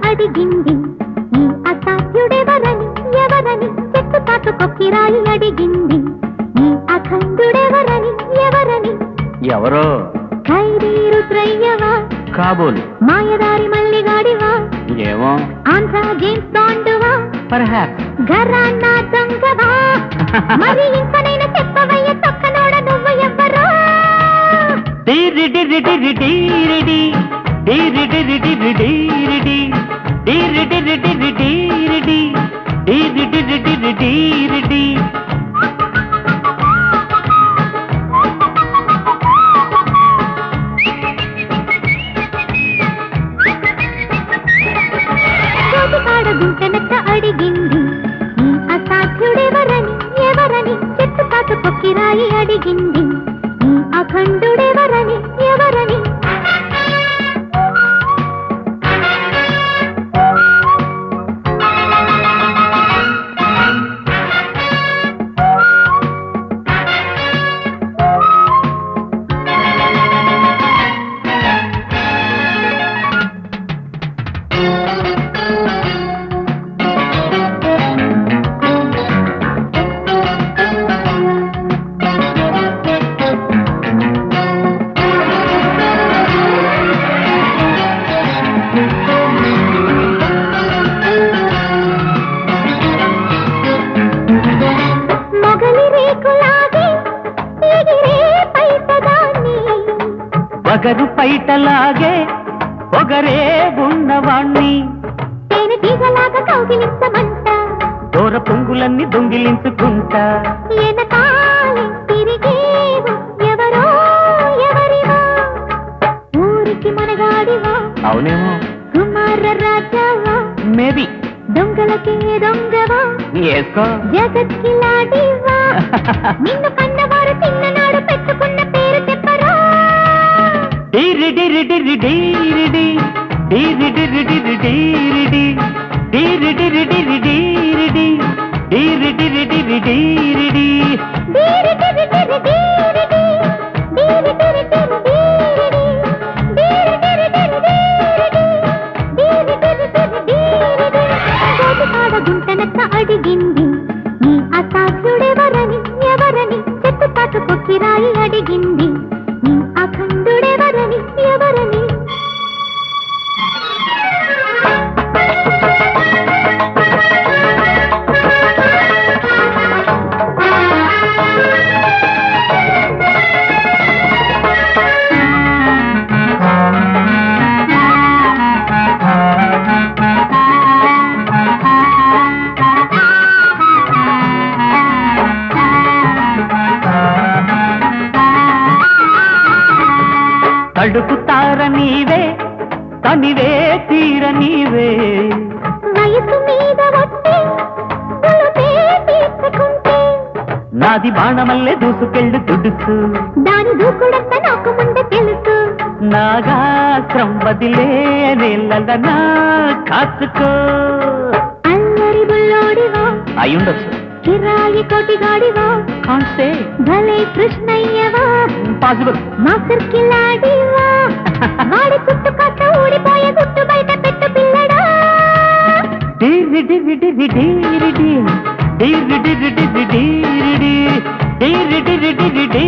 అడిగింది ఈ అసాధ్యుడెవరని ఎవరని చెట్టు తాటు కొక్కిరాయి అడిగింది ఈ అఖండుడెవరని ఎవరని ఎవరో ఖైదీ రుద్రయ్యవా కాబోలు మాయదారి మల్లిగాడివా ఏమో ఆంధ్ర జేమ్స్ బాండువా పర్హాప్స్ ఘరానా దొంగవా మరి ఇంకనైనా చెప్పవయ్య తొక్కనోడ నువ్వు ఎవ్వరో గుంటనట్ట అడిగింది ఈ అసాధ్యుడెవరని ఎవరని చెట్టు తాటు కొక్కిరాయి అడిగింది ఈ అఖండుడెవరని ఎవరని పగరు పైటలాగే పొగరే ఉన్నవాణ్ణి తేనె తీగలాగా కౌగిలించమంట దూర పొంగులన్నీ దొంగిలించుకుంటా ఎనకాలి తిరిగేవు ఎవరో ఎవరివో ఊరికి మనగాడివా అవునేమో కుమార రాజావా మేబీ దొంగలకే దొంగవా వేసుకో జగత్కి లాడివా నిన్ను కన్నవారు చిన్ననాడు పెట్టుకున్న పేరు చెప్పరా గుంటనక్క అడిగింది ఈ అసాధ్యుడెవరని ఎవరని చెట్టు తాటు కొక్కిరాయి అడిగింది ఈ అఖండుడెవరని ఎవరని తడుపుతార నీవే తనివే తీర నీవే వయసు మీద ఒట్టి తీసుకుంటే నాది బాణమల్లే దూసుకెళ్ళు దుడుసు దాని దూకుడంతా నాకు ముందే తెలుసు నాగాస్త్రం వదిలే నీళ్ళనా కాచుకో అల్లరి బుల్లోడివా అయ్యుండొచ్చు కిరాయి కోటిగాడివా కాన్సే భలే కృష్ణయ్యవా పాసిబుల్ మాస్టర్ కిలాడివా వాడి చుట్టు కాస్త ఊడిపోయే గుట్టు బయట పెట్టు పిల్లడా డీరి డిరి డిరి డీరి డీ డీరి డిరి డిరి డీరి డీ డీరి డిరి డిరి డీ